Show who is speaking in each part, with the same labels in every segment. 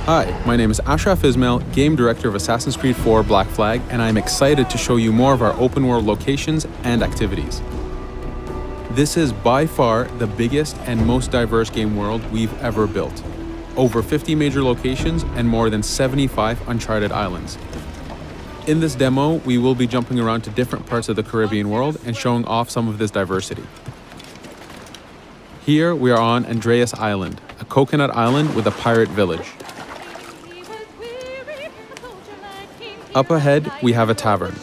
Speaker 1: Hi, my name is Ashraf Ismail, Game Director of Assassin's Creed 4 Black Flag, and I'm excited to show you more of our open world locations and activities. This is by far the biggest and most diverse game world we've ever built. Over 50 major locations and more than 75 uncharted islands. In this demo, we will be jumping around to different parts of the Caribbean world and showing off some of this diversity. Here we are on Andreas Island, a coconut island with a pirate village. Up ahead, we have a tavern.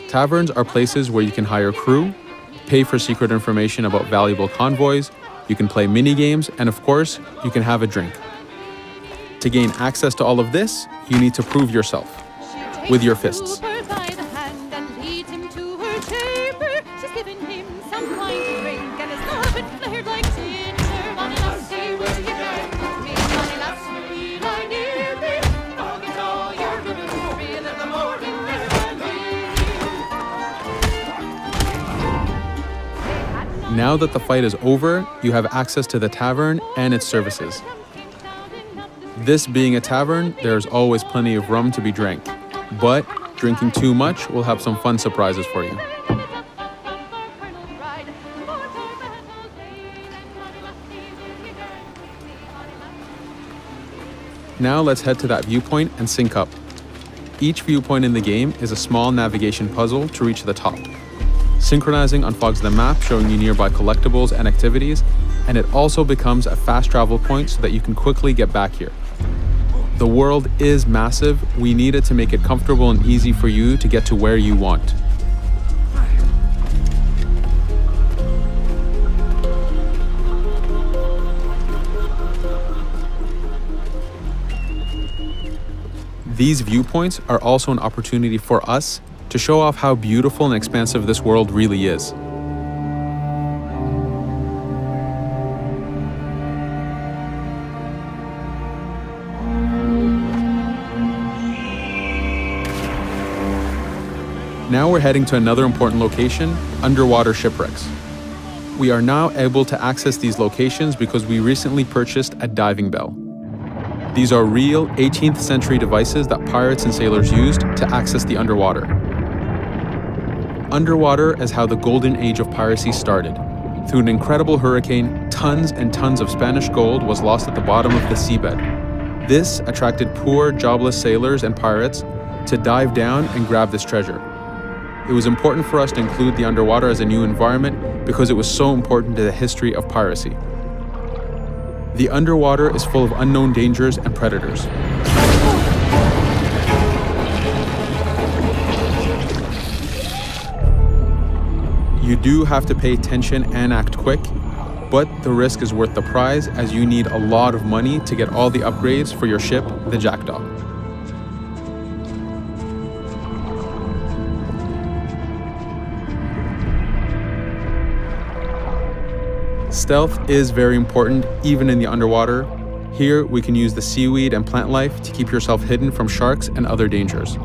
Speaker 1: Taverns are places where you can hire crew, pay for secret information about valuable convoys, you can play mini games, and of course, you can have a drink. To gain access to all of this, you need to prove yourself with your fists. Now that the fight is over, you have access to the tavern and its services. This being a tavern, there's always plenty of rum to be drank, but drinking too much will have some fun surprises for you. Now let's head to that viewpoint and sync up. Each viewpoint in the game is a small navigation puzzle to reach the top. Synchronizing unfogs the map, showing you nearby collectibles and activities, and it also becomes a fast travel point so that you can quickly get back here. The world is massive. We need it to make it comfortable and easy for you to get to where you want. These viewpoints are also an opportunity for us to show off how beautiful and expansive this world really is. Now we're heading to another important location, underwater shipwrecks. We are now able to access these locations because we recently purchased a diving bell. These are real 18th century devices that pirates and sailors used to access the underwater. Underwater is how the golden age of piracy started. Through an incredible hurricane, tons and tons of Spanish gold was lost at the bottom of the seabed. This attracted poor, jobless sailors and pirates to dive down and grab this treasure. It was important for us to include the underwater as a new environment because it was so important to the history of piracy. The underwater is full of unknown dangers and predators. You do have to pay attention and act quick, but the risk is worth the prize as you need a lot of money to get all the upgrades for your ship, the Jackdaw. Stealth is very important, even in the underwater. Here, we can use the seaweed and plant life to keep yourself hidden from sharks and other dangers.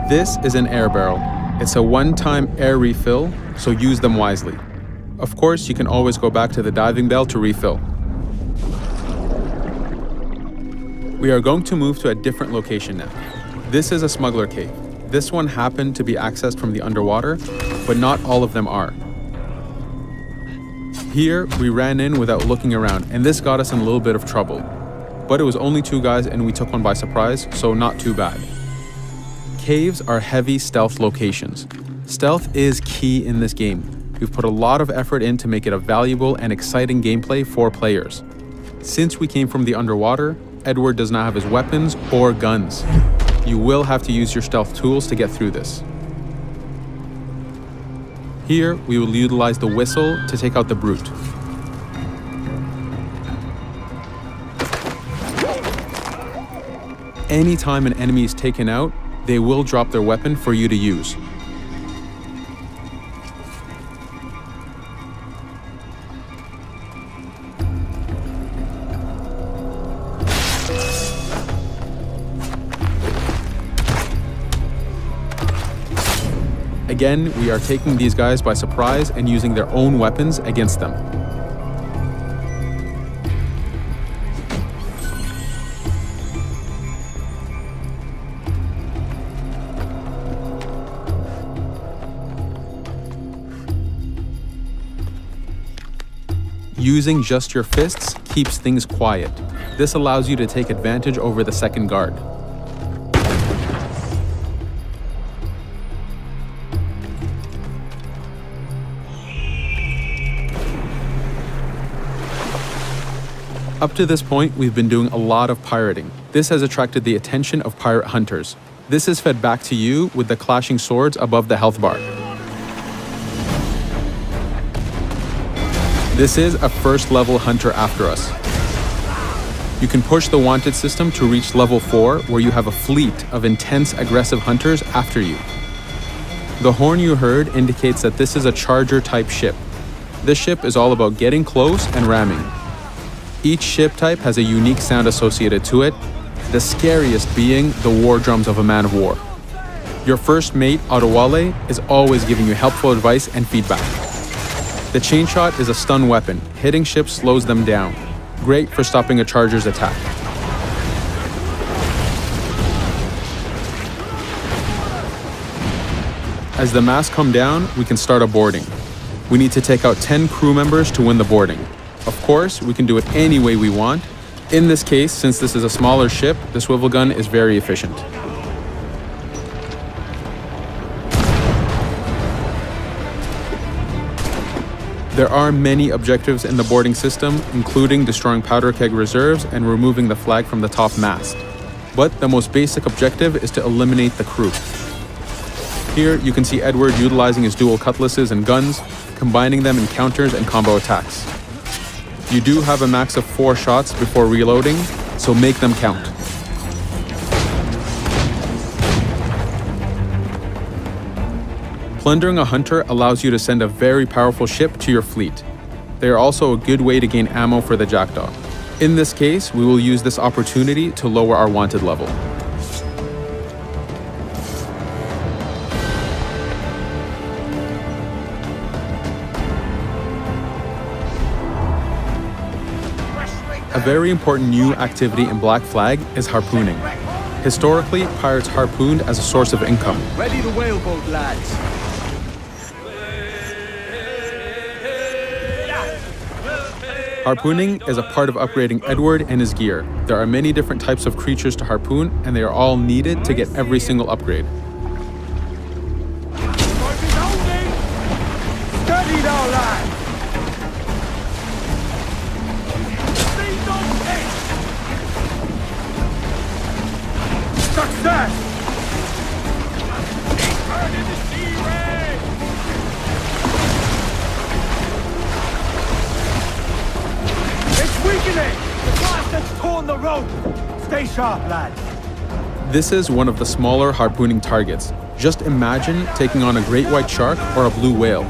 Speaker 1: This is an air barrel. It's a one-time air refill, so use them wisely. Of course, you can always go back to the diving bell to refill. We are going to move to a different location now. This is a smuggler cave. This one happened to be accessed from the underwater, but not all of them are. Here, we ran in without looking around, and this got us in a little bit of trouble. But it was only two guys and we took one by surprise, so not too bad. Caves are heavy stealth locations. Stealth is key in this game. We've put a lot of effort in to make it a valuable and exciting gameplay for players. Since we came from the underwater, Edward does not have his weapons or guns. You will have to use your stealth tools to get through this. Here, we will utilize the whistle to take out the brute. Anytime an enemy is taken out, they will drop their weapon for you to use. Again, we are taking these guys by surprise and using their own weapons against them. Using just your fists keeps things quiet. This allows you to take advantage over the second guard. Up to this point, we've been doing a lot of pirating. This has attracted the attention of pirate hunters. This is fed back to you with the clashing swords above the health bar. This is a first level hunter after us. You can push the wanted system to reach level 4, where you have a fleet of intense aggressive hunters after you. The horn you heard indicates that this is a charger type ship. This ship is all about getting close and ramming. Each ship type has a unique sound associated to it, the scariest being the war drums of a man of war. Your first mate, Otowale, is always giving you helpful advice and feedback. The chain shot is a stun weapon. Hitting ships slows them down. Great for stopping a charger's attack. As the masts come down, we can start a boarding. We need to take out 10 crew members to win the boarding. Of course, we can do it any way we want. In this case, since this is a smaller ship, the swivel gun is very efficient. There are many objectives in the boarding system, including destroying powder keg reserves and removing the flag from the top mast. But the most basic objective is to eliminate the crew. Here, you can see Edward utilizing his dual cutlasses and guns, combining them in counters and combo attacks. You do have a max of 4 shots before reloading, so make them count. Plundering a hunter allows you to send a very powerful ship to your fleet. They are also a good way to gain ammo for the Jackdaw. In this case, we will use this opportunity to lower our wanted level. A very important new activity in Black Flag is harpooning. Historically, pirates harpooned as a source of income.
Speaker 2: Ready to whaleboat, lads.
Speaker 1: Harpooning is a part of upgrading Edward and his gear. There are many different types of creatures to harpoon, and they are all needed to get every single upgrade.
Speaker 2: Steady now, lad. Success! Turn into sea ray! It's weakening! The blast has torn the rope! Stay sharp, lad.
Speaker 1: This is one of the smaller harpooning targets. Just imagine taking on a great white shark or a blue whale.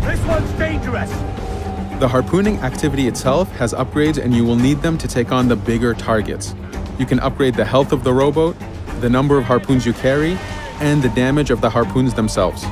Speaker 2: This one's dangerous!
Speaker 1: The harpooning activity itself has upgrades, and you will need them to take on the bigger targets. You can upgrade the health of the rowboat, the number of harpoons you carry, and the damage of the harpoons themselves.